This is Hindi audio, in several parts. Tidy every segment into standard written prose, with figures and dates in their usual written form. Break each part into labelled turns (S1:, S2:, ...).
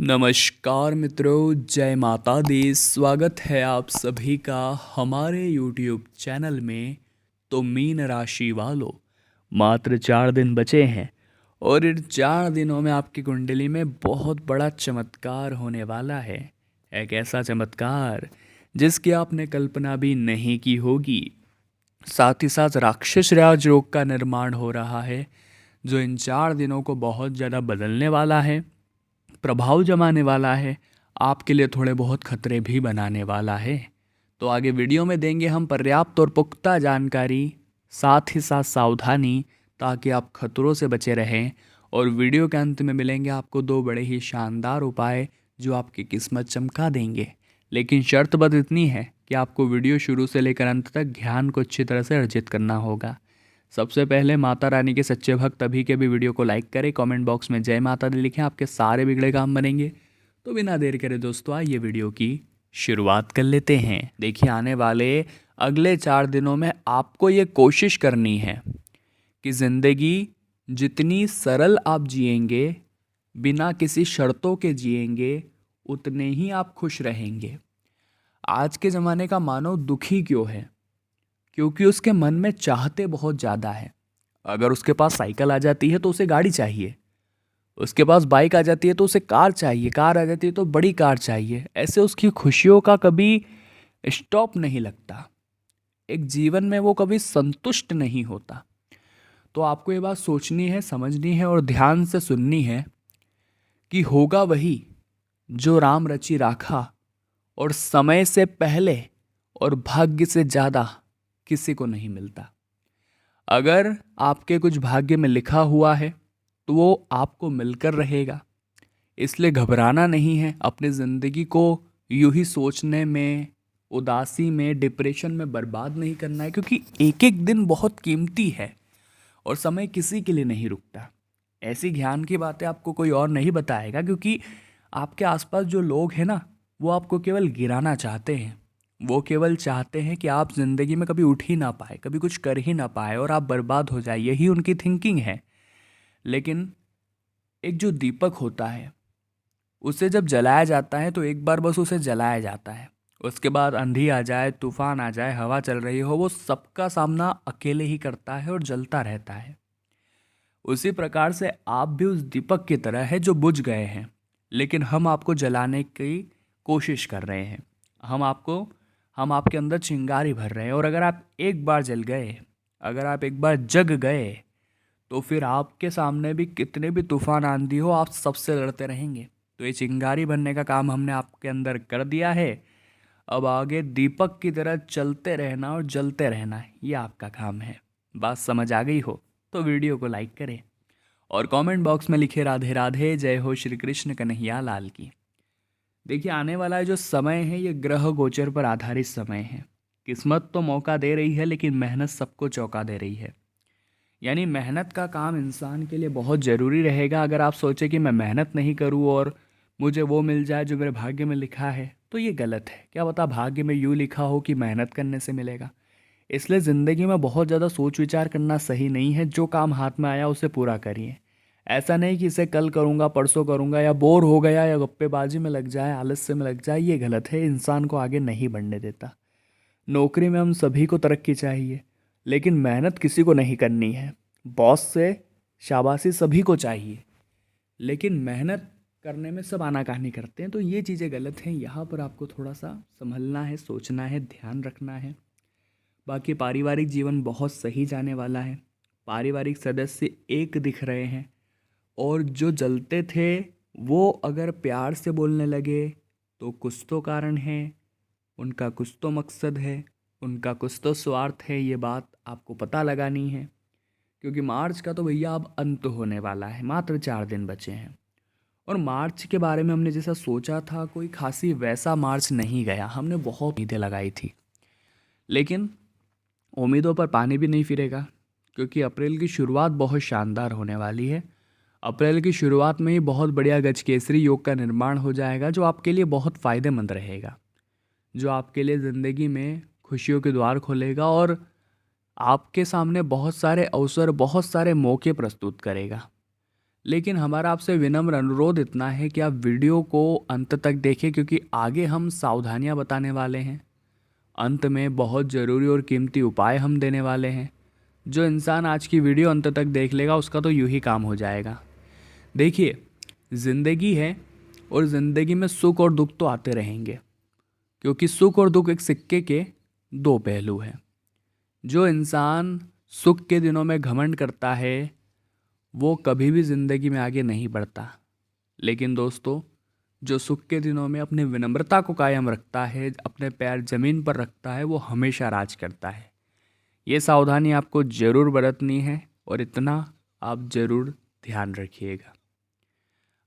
S1: नमस्कार मित्रों, जय माता दी। स्वागत है आप सभी का हमारे YouTube चैनल में। तो मीन राशि वालों, मात्र 4 दिन बचे हैं और इन 4 दिनों में आपकी कुंडली में बहुत बड़ा चमत्कार होने वाला है। एक ऐसा चमत्कार जिसकी आपने कल्पना भी नहीं की होगी। साथ ही साथ राक्षस राज योग का निर्माण हो रहा है, जो इन 4 दिनों को बहुत ज़्यादा बदलने वाला है, प्रभाव जमाने वाला है, आपके लिए थोड़े बहुत खतरे भी बनाने वाला है। तो आगे वीडियो में देंगे हम पर्याप्त और पुख्ता जानकारी, साथ ही साथ सावधानी, ताकि आप खतरों से बचे रहें। और वीडियो के अंत में मिलेंगे आपको 2 बड़े ही शानदार उपाय जो आपकी किस्मत चमका देंगे। लेकिन शर्त बस इतनी है कि आपको वीडियो शुरू से लेकर अंत तक ध्यान को अच्छी तरह से अर्जित करना होगा। सबसे पहले माता रानी के सच्चे भक्त अभी के भी वीडियो को लाइक करें, कमेंट बॉक्स में जय माता दी लिखें, आपके सारे बिगड़े काम बनेंगे। तो बिना देर करे दोस्तों, आइए वीडियो की शुरुआत कर लेते हैं। देखिए, आने वाले अगले 4 दिनों में आपको ये कोशिश करनी है कि ज़िंदगी जितनी सरल आप जिएंगे, बिना किसी शर्तों के जिएंगे, उतने ही आप खुश रहेंगे। आज के ज़माने का मानव दुखी क्यों है? क्योंकि उसके मन में चाहते बहुत ज़्यादा है। अगर उसके पास साइकिल आ जाती है तो उसे गाड़ी चाहिए, उसके पास बाइक आ जाती है तो उसे कार चाहिए, कार आ जाती है तो बड़ी कार चाहिए। ऐसे उसकी खुशियों का कभी स्टॉप नहीं लगता। एक जीवन में वो कभी संतुष्ट नहीं होता। तो आपको ये बात सोचनी है, समझनी है और ध्यान से सुननी है कि होगा वही जो राम रचि राखा, और समय से पहले और भाग्य से ज़्यादा किसी को नहीं मिलता। अगर आपके कुछ भाग्य में लिखा हुआ है तो वो आपको मिलकर रहेगा। इसलिए घबराना नहीं है। अपनी ज़िंदगी को यूं ही सोचने में, उदासी में, डिप्रेशन में बर्बाद नहीं करना है, क्योंकि एक एक दिन बहुत कीमती है और समय किसी के लिए नहीं रुकता। ऐसी ज्ञान की बातें आपको कोई और नहीं बताएगा, क्योंकि आपके आसपास जो लोग हैं ना, वो आपको केवल गिराना चाहते हैं। वो केवल चाहते हैं कि आप ज़िंदगी में कभी उठ ही ना पाए, कभी कुछ कर ही ना पाए और आप बर्बाद हो जाए। यही उनकी थिंकिंग है। लेकिन एक जो दीपक होता है, उसे जब जलाया जाता है तो एक बार बस उसे जलाया जाता है। उसके बाद आंधी आ जाए, तूफान आ जाए, हवा चल रही हो, वो सबका सामना अकेले ही करता है और जलता रहता है। उसी प्रकार से आप भी उस दीपक की तरह है जो बुझ गए हैं, लेकिन हम आपको जलाने की कोशिश कर रहे हैं। हम आपके अंदर चिंगारी भर रहे हैं। और अगर आप एक बार जल गए, अगर आप एक बार जग गए, तो फिर आपके सामने भी कितने भी तूफान आंधी हो, आप सबसे लड़ते रहेंगे। तो ये चिंगारी बनने का काम हमने आपके अंदर कर दिया है। अब आगे दीपक की तरह चलते रहना और जलते रहना, ये आपका काम है। बात समझ आ गई हो तो वीडियो को लाइक करें और कमेंट बॉक्स में लिखे राधे राधे, जय हो श्री कृष्ण कन्हैया लाल की। देखिए, आने वाला जो समय है ये ग्रह गोचर पर आधारित समय है। किस्मत तो मौका दे रही है, लेकिन मेहनत सबको चौंका दे रही है। यानी मेहनत का काम इंसान के लिए बहुत ज़रूरी रहेगा। अगर आप सोचें कि मैं मेहनत नहीं करूं और मुझे वो मिल जाए जो मेरे भाग्य में लिखा है, तो ये गलत है। क्या पता भाग्य में यूँ लिखा हो कि मेहनत करने से मिलेगा। इसलिए ज़िंदगी में बहुत ज़्यादा सोच विचार करना सही नहीं है। जो काम हाथ में आया उसे पूरा करिए। ऐसा नहीं कि इसे कल करूँगा, परसों करूँगा, या बोर हो गया या गप्पेबाजी में लग जाए, आलस्य में लग जाए, ये गलत है। इंसान को आगे नहीं बढ़ने देता। नौकरी में हम सभी को तरक्की चाहिए, लेकिन मेहनत किसी को नहीं करनी है। बॉस से शाबाशी सभी को चाहिए, लेकिन मेहनत करने में सब आनाकानी करते हैं। तो ये चीज़ें गलत हैं। यहाँ पर आपको थोड़ा सा संभलना है, सोचना है, ध्यान रखना है। बाकी पारिवारिक जीवन बहुत सही जाने वाला है। पारिवारिक सदस्य एक दिख रहे हैं, और जो जलते थे वो अगर प्यार से बोलने लगे तो कुछ तो कारण है, उनका कुछ तो मकसद है, उनका कुछ तो स्वार्थ है। ये बात आपको पता लगानी है, क्योंकि मार्च का तो भैया अब अंत होने वाला है। मात्र 4 दिन बचे हैं। और मार्च के बारे में हमने जैसा सोचा था, कोई खासी वैसा मार्च नहीं गया। हमने बहुत उम्मीदें लगाई थी, लेकिन उम्मीदों पर पानी भी नहीं फिरेगा, क्योंकि अप्रैल की शुरुआत बहुत शानदार होने वाली है। अप्रैल की शुरुआत में ही बहुत बढ़िया गजकेसरी योग का निर्माण हो जाएगा, जो आपके लिए बहुत फ़ायदेमंद रहेगा, जो आपके लिए ज़िंदगी में खुशियों के द्वार खोलेगा और आपके सामने बहुत सारे अवसर, बहुत सारे मौके प्रस्तुत करेगा। लेकिन हमारा आपसे विनम्र अनुरोध इतना है कि आप वीडियो को अंत तक देखें, क्योंकि आगे हम सावधानियां बताने वाले हैं। अंत में बहुत ज़रूरी और कीमती उपाय हम देने वाले हैं। जो इंसान आज की वीडियो अंत तक देख लेगा उसका तो यूं ही काम हो जाएगा। देखिए, ज़िंदगी है और ज़िंदगी में सुख और दुख तो आते रहेंगे, क्योंकि सुख और दुख एक सिक्के के दो पहलू हैं। जो इंसान सुख के दिनों में घमंड करता है वो कभी भी ज़िंदगी में आगे नहीं बढ़ता। लेकिन दोस्तों, जो सुख के दिनों में अपनी विनम्रता को कायम रखता है, अपने पैर जमीन पर रखता है, वो हमेशा राज करता है। ये सावधानी आपको ज़रूर बरतनी है और इतना आप ज़रूर ध्यान रखिएगा।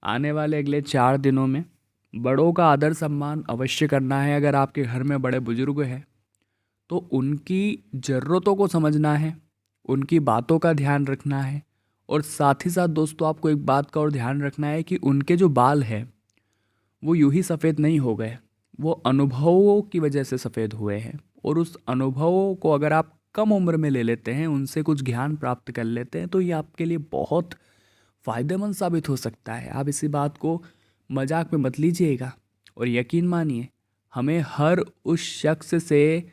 S1: आने वाले अगले 4 दिनों में बड़ों का आदर सम्मान अवश्य करना है। अगर आपके घर में बड़े बुजुर्ग हैं तो उनकी ज़रूरतों को समझना है, उनकी बातों का ध्यान रखना है। और साथ ही साथ दोस्तों, आपको एक बात का और ध्यान रखना है कि उनके जो बाल हैं वो यूं ही सफ़ेद नहीं हो गए, वो अनुभवों की वजह से सफ़ेद हुए हैं। और उस अनुभवों को अगर आप कम उम्र में ले लेते हैं, उनसे कुछ ज्ञान प्राप्त कर लेते हैं, तो ये आपके लिए बहुत फ़ायदेमंद साबित हो सकता है। आप इसी बात को मजाक में मत लीजिएगा और यकीन मानिए, हमें हर उस शख्स से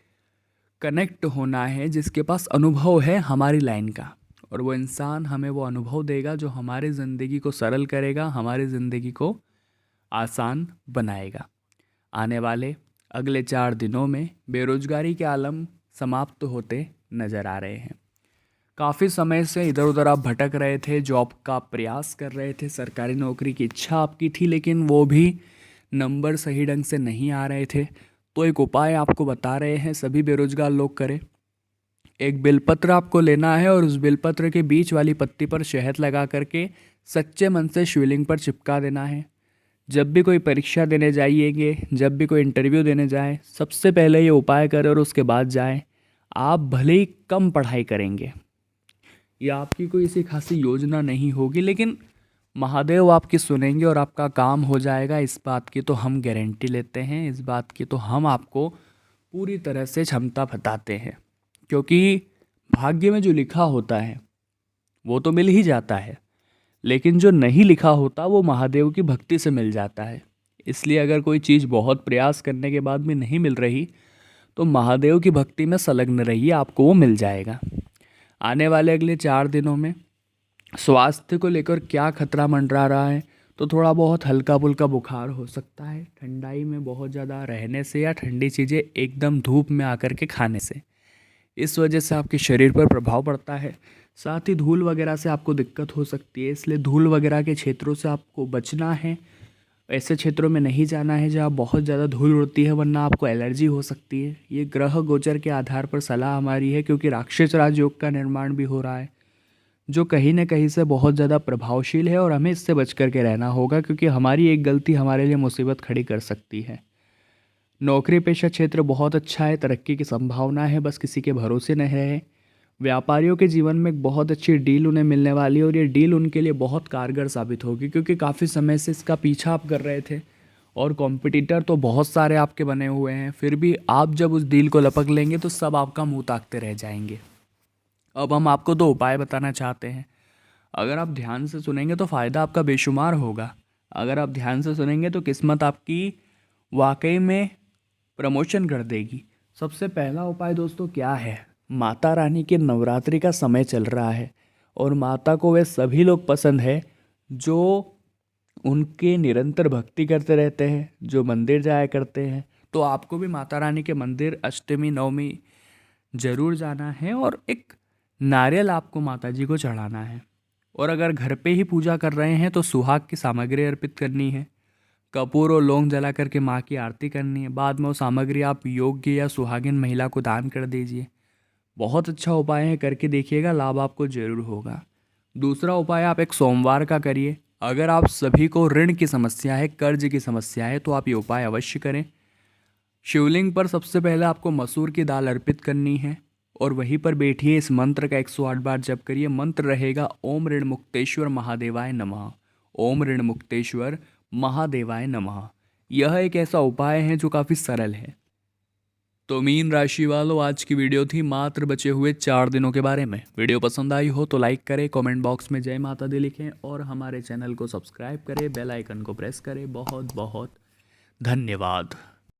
S1: कनेक्ट होना है जिसके पास अनुभव है हमारी लाइन का, और वो इंसान हमें वो अनुभव देगा जो हमारी ज़िंदगी को सरल करेगा, हमारी ज़िंदगी को आसान बनाएगा। आने वाले अगले 4 दिनों में बेरोजगारी के आलम समाप्त होते नज़र आ रहे हैं। काफ़ी समय से इधर उधर आप भटक रहे थे, जॉब का प्रयास कर रहे थे, सरकारी नौकरी की इच्छा आपकी थी, लेकिन वो भी नंबर सही ढंग से नहीं आ रहे थे। तो एक उपाय आपको बता रहे हैं, सभी बेरोजगार लोग करें। एक बिलपत्र आपको लेना है और उस बिलपत्र के बीच वाली पत्ती पर शहद लगा करके सच्चे मन से शिवलिंग पर चिपका देना है। जब भी कोई परीक्षा देने जाइएगे, जब भी कोई इंटरव्यू देने जाए, सबसे पहले ये उपाय करें और उसके बाद जाएं। आप भले ही कम पढ़ाई करेंगे या आपकी कोई ऐसी खासी योजना नहीं होगी, लेकिन महादेव आपकी सुनेंगे और आपका काम हो जाएगा। इस बात की तो हम गारंटी लेते हैं, इस बात की तो हम आपको पूरी तरह से क्षमता बताते हैं। क्योंकि भाग्य में जो लिखा होता है वो तो मिल ही जाता है, लेकिन जो नहीं लिखा होता वो महादेव की भक्ति से मिल जाता है। इसलिए अगर कोई चीज़ बहुत प्रयास करने के बाद भी नहीं मिल रही तो महादेव की भक्ति में संलग्न रहिए, आपको वो मिल जाएगा। आने वाले अगले 4 दिनों में स्वास्थ्य को लेकर क्या खतरा मंडरा रहा है, तो थोड़ा बहुत हल्का फुल्का बुखार हो सकता है ठंडाई में बहुत ज़्यादा रहने से या ठंडी चीज़ें एकदम धूप में आकर के खाने से। इस वजह से आपके शरीर पर प्रभाव पड़ता है। साथ ही धूल वगैरह से आपको दिक्कत हो सकती है, इसलिए धूल वगैरह के क्षेत्रों से आपको बचना है। ऐसे क्षेत्रों में नहीं जाना है जहाँ बहुत ज़्यादा धूल उड़ती है, वरना आपको एलर्जी हो सकती है। ये ग्रह गोचर के आधार पर सलाह हमारी है, क्योंकि राक्षस राजयोग का निर्माण भी हो रहा है जो कहीं न कहीं से बहुत ज़्यादा प्रभावशील है, और हमें इससे बच कर के रहना होगा, क्योंकि हमारी एक गलती हमारे लिए मुसीबत खड़ी कर सकती है। नौकरी पेशा क्षेत्र बहुत अच्छा है, तरक्की की संभावना है, बस किसी के भरोसे न रहे। व्यापारियों के जीवन में एक बहुत अच्छी डील उन्हें मिलने वाली है, और ये डील उनके लिए बहुत कारगर साबित होगी, क्योंकि काफ़ी समय से इसका पीछा आप कर रहे थे और कॉम्पिटिटर तो बहुत सारे आपके बने हुए हैं। फिर भी आप जब उस डील को लपक लेंगे तो सब आपका मुंह ताकते रह जाएंगे। अब हम आपको 2 उपाय बताना चाहते हैं। अगर आप ध्यान से सुनेंगे तो फ़ायदा आपका बेशुमार होगा। अगर आप ध्यान से सुनेंगे तो किस्मत आपकी वाकई में प्रमोशन कर देगी। सबसे पहला उपाय दोस्तों क्या है, माता रानी के नवरात्रि का समय चल रहा है और माता को वे सभी लोग पसंद है जो उनके निरंतर भक्ति करते रहते हैं, जो मंदिर जाया करते हैं। तो आपको भी माता रानी के मंदिर अष्टमी नवमी जरूर जाना है और एक नारियल आपको माता जी को चढ़ाना है। और अगर घर पे ही पूजा कर रहे हैं तो सुहाग की सामग्री अर्पित करनी है, कपूर और लौंग जला करके माँ की आरती करनी है। बाद में वो सामग्री आप योग्य या सुहागिन महिला को दान कर दीजिए। बहुत अच्छा उपाय है, करके देखिएगा, लाभ आपको जरूर होगा। दूसरा उपाय आप एक सोमवार का करिए। अगर आप सभी को ऋण की समस्या है, कर्ज की समस्या है, तो आप ये उपाय अवश्य करें। शिवलिंग पर सबसे पहले आपको मसूर की दाल अर्पित करनी है और वहीं पर बैठिए, इस मंत्र का 108 बार जप करिए। मंत्र रहेगा ओम ऋण मुक्तेश्वर महादेवाय नमः, ओम ऋण मुक्तेश्वर महादेवाय नमः। यह एक ऐसा उपाय है जो काफ़ी सरल है। तो मीन राशि वालों, आज की वीडियो थी मात्र बचे हुए 4 दिनों के बारे में। वीडियो पसंद आई हो तो लाइक करें, कमेंट बॉक्स में जय माता दी लिखें और हमारे चैनल को सब्सक्राइब करें, बेल आइकन को प्रेस करें। बहुत बहुत धन्यवाद।